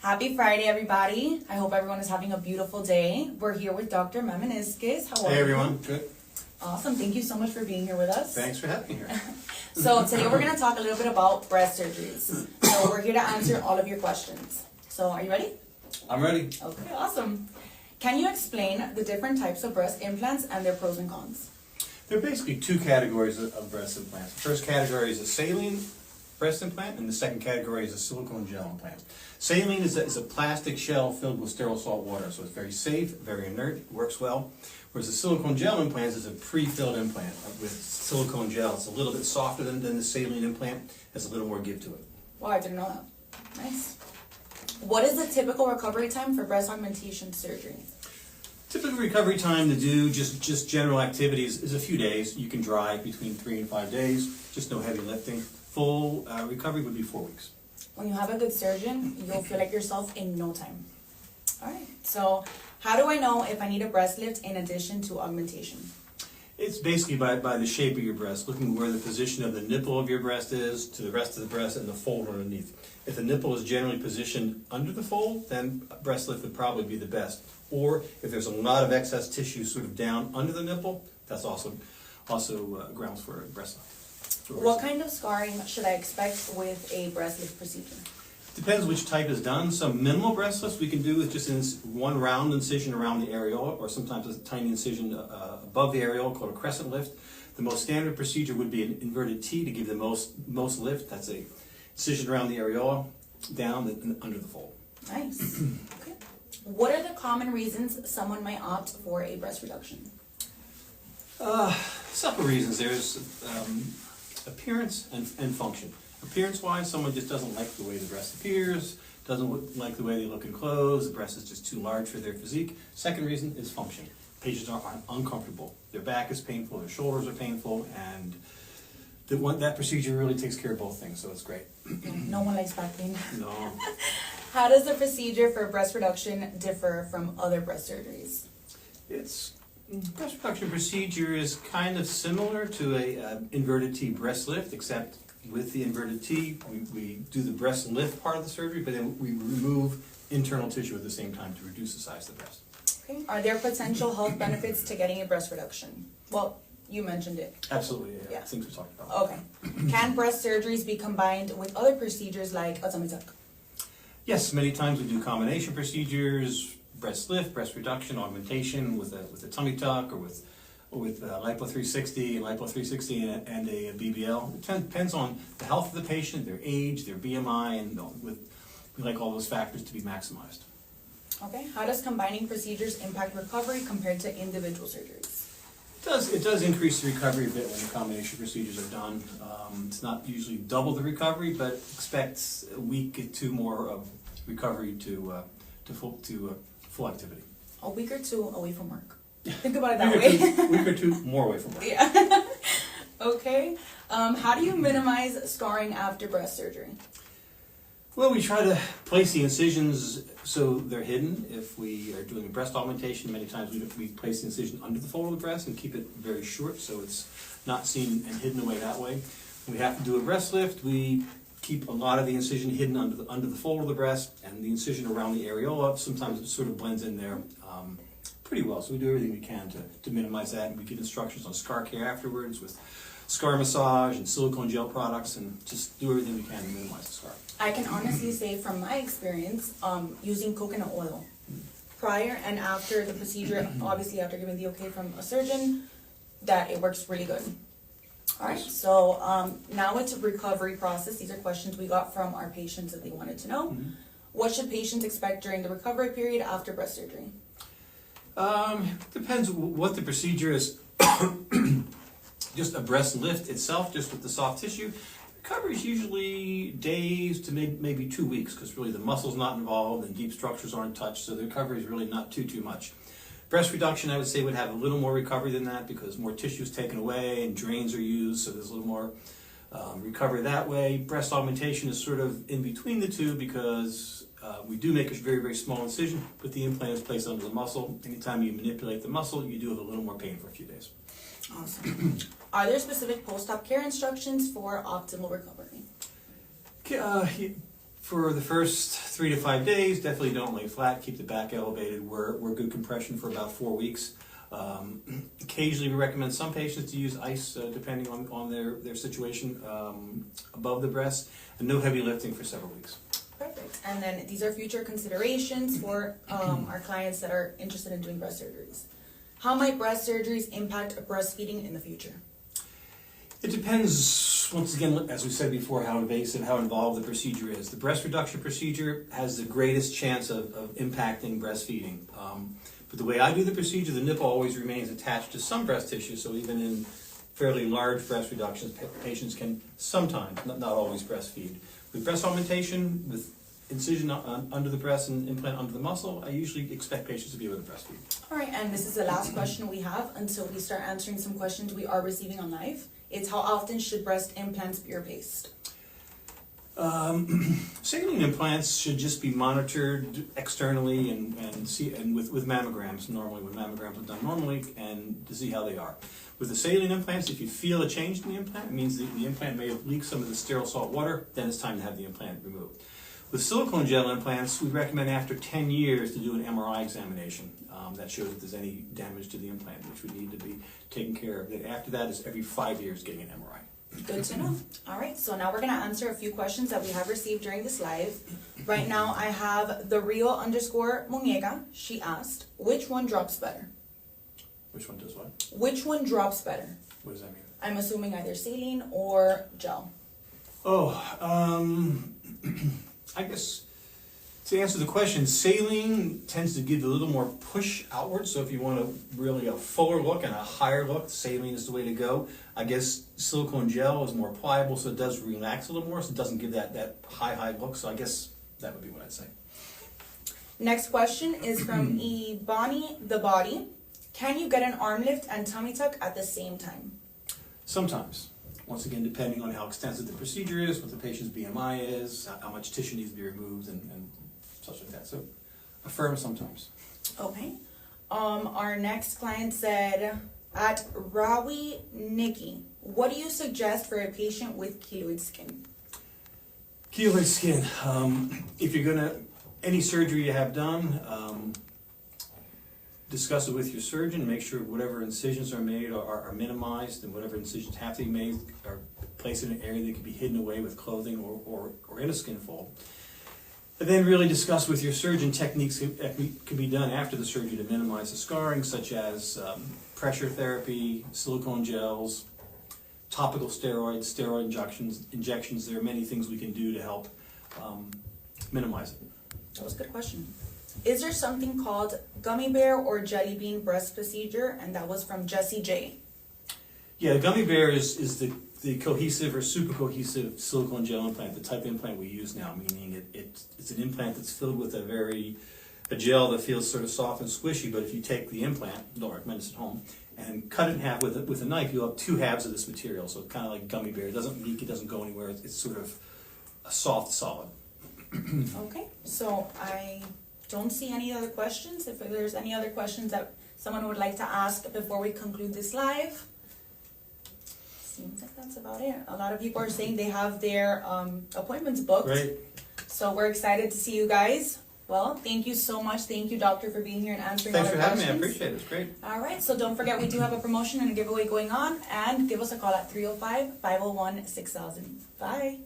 Happy Friday, everybody. I hope everyone is having a beautiful day. We're here with Dr. Mameniskis. How are you? Hey, everyone. Good. Awesome. Thank you so much for being here with us. Thanks for having me here. So today we're going to talk a little bit about breast surgeries. So we're here to answer all of your questions. So are you ready? I'm ready. Okay, awesome. Can you explain the different types of breast implants and their pros and cons? There are basically two categories of breast implants. The first category is a saline breast implant, and the second category is a silicone gel implant. Saline is a plastic shell filled with sterile salt water, so it's very safe, very inert, works well. Whereas the silicone gel implant is a pre-filled implant with silicone gel. It's a little bit softer than the saline implant, has a little more give to it. Wow, I didn't know that. Nice. What is the typical recovery time for breast augmentation surgery? Typical recovery time to do just general activities is a few days. You can dry between 3 and 5 days, just no heavy lifting. Full recovery would be 4 weeks. When you have a good surgeon, you'll feel like yourself in no time. All right, so how do I know if I need a breast lift in addition to augmentation? It's basically by the shape of your breast, looking where the position of the nipple of your breast is to the rest of the breast and the fold underneath. If the nipple is generally positioned under the fold, then a breast lift would probably be the best. Or if there's a lot of excess tissue sort of down under the nipple, that's also grounds for a breast lift. What kind of scarring should I expect with a breast lift procedure? Depends which type is done. Some minimal breast lifts we can do with just one round incision around the areola, or sometimes a tiny incision above the areola called a crescent lift. The most standard procedure would be an inverted T to give the most lift. That's a incision around the areola, down and under the fold. Nice. Okay. What are the common reasons someone might opt for a breast reduction? Several reasons. There's appearance and function. Appearance-wise, someone just doesn't like the way the breast appears, doesn't like the way they look in clothes, the breast is just too large for their physique. Second reason is function. Patients are uncomfortable. Their back is painful, their shoulders are painful, and that procedure really takes care of both things, so it's great. No one likes back pain. No. How does the procedure for breast reduction differ from other breast surgeries? Breast reduction procedure is kind of similar to a inverted T breast lift, except with the inverted T, we do the breast lift part of the surgery, but then we remove internal tissue at the same time to reduce the size of the breast. Okay. Are there potential health benefits to getting a breast reduction? Well, you mentioned it. Absolutely, yeah. Things we talked about. Okay. Can breast surgeries be combined with other procedures like a tummy tuck? Yes, many times we do combination procedures, breast lift, breast reduction, augmentation with a tummy tuck, or with lipo 360 and lipo 360 and a BBL. It depends on the health of the patient, their age, their BMI, and we like all those factors to be maximized. Okay. How does combining procedures impact recovery compared to individual surgeries? It does increase the recovery a bit when the combination procedures are done. It's not usually double the recovery, but expect a week or two more of recovery to full activity. A week or two away from work. Think about it that way. A week or two more away from work. Yeah. Okay. How do you minimize scarring after breast surgery? Well, we try to place the incisions so they're hidden. If we are doing a breast augmentation, many times we place the incision under the fold of the breast and keep it very short so it's not seen and hidden away that way. When we have to do a breast lift, we keep a lot of the incision hidden under the fold of the breast, and the incision around the areola sometimes it sort of blends in there pretty well. So we do everything we can to minimize that, and we give instructions on scar care afterwards with scar massage and silicone gel products, and just do everything we can to minimize the scar. I can honestly say from my experience, using coconut oil prior and after the procedure, obviously after giving the okay from a surgeon, that it works really good. All right, so now it's a recovery process. These are questions we got from our patients that they wanted to know. Mm-hmm. What should patients expect during the recovery period after breast surgery? Depends what the procedure is. Just a breast lift itself, just with the soft tissue, recovery is usually days to maybe 2 weeks, because really the muscle's not involved and deep structures aren't touched, so the recovery is really not too much. Breast reduction, I would say, would have a little more recovery than that, because more tissue is taken away and drains are used, so there's a little more recovery that way. Breast augmentation is sort of in between the two, because we do make a very, very small incision, but the implant is placed under the muscle. Anytime you manipulate the muscle, you do have a little more pain for a few days. Awesome. Are there specific post-op care instructions for optimal recovery? For the first 3 to 5 days, definitely don't lay flat, keep the back elevated. We're good compression for about 4 weeks. Occasionally we recommend some patients to use ice depending on their situation above the breast, and no heavy lifting for several weeks. Perfect. And then these are future considerations for our clients that are interested in doing breast surgeries. How might breast surgeries impact breastfeeding in the future? It depends, once again, as we said before, how invasive, how involved the procedure is. The breast reduction procedure has the greatest chance of impacting breastfeeding. But the way I do the procedure, the nipple always remains attached to some breast tissue, so even in fairly large breast reductions, patients can sometimes, not always, breastfeed. With breast augmentation, with incision under the breast and implant under the muscle, I usually expect patients to be able to breastfeed. All right, and this is the last question we have until we start answering some questions we are receiving on live. It's how often should breast implants be replaced? Saline implants should just be monitored externally and with mammograms normally, when mammograms are done normally, and to see how they are. With the saline implants, if you feel a change in the implant, it means the implant may have leaked some of the sterile salt water, then it's time to have the implant removed. With silicone gel implants, we recommend after 10 years to do an MRI examination. That shows if there's any damage to the implant, which would need to be taken care of. Then after that is every 5 years getting an MRI. Good to know. All right, so now we're going to answer a few questions that we have received during this live. Right now I have the Rio_Muñeca. She asked, which one drops better? Which one does what? Which one drops better? What does that mean? I'm assuming either saline or gel. I guess to answer the question, saline tends to give a little more push outward, so if you want a fuller look and a higher look, saline is the way to go. I guess silicone gel is more pliable, so it does relax a little more, so it doesn't give that high look, so I guess that would be what I'd say. Next question is from Ibani the Body. Can you get an arm lift and tummy tuck at the same time? Sometimes. Once again, depending on how extensive the procedure is, what the patient's BMI is, how much tissue needs to be removed, and such like that. So, affirm sometimes. Okay. Our next client said, at Rawi Nikki, what do you suggest for a patient with keloid skin? Keloid skin. If you're gonna, any surgery you have done, discuss it with your surgeon. Make sure whatever incisions are made are minimized, and whatever incisions have to be made are placed in an area that can be hidden away with clothing or in a skin fold. And then really discuss with your surgeon techniques that can be done after the surgery to minimize the scarring, such as pressure therapy, silicone gels, topical steroids, steroid injections. There are many things we can do to help minimize it. That was a good question. Is there something called gummy bear or jelly bean breast procedure? And that was from Jessie J. Yeah, the gummy bear is the cohesive or super cohesive silicone gel implant, the type of implant we use now, meaning it's an implant that's filled with a gel that feels sort of soft and squishy, but if you take the implant, don't recommend this at home, and cut it in half with a knife, you'll have 2 halves of this material, so it's kind of like gummy bear. It doesn't leak, it doesn't go anywhere, it's sort of a soft solid. Okay, so I don't see any other questions. If there's any other questions that someone would like to ask before we conclude this live. Seems like that's about it. A lot of people are saying they have their appointments booked. Great. So we're excited to see you guys. Well, thank you so much. Thank you, doctor, for being here and answering all our questions. Thanks for having me. I appreciate it. It's great. All right. So don't forget, we do have a promotion and a giveaway going on. And give us a call at 305-501-6000. Bye.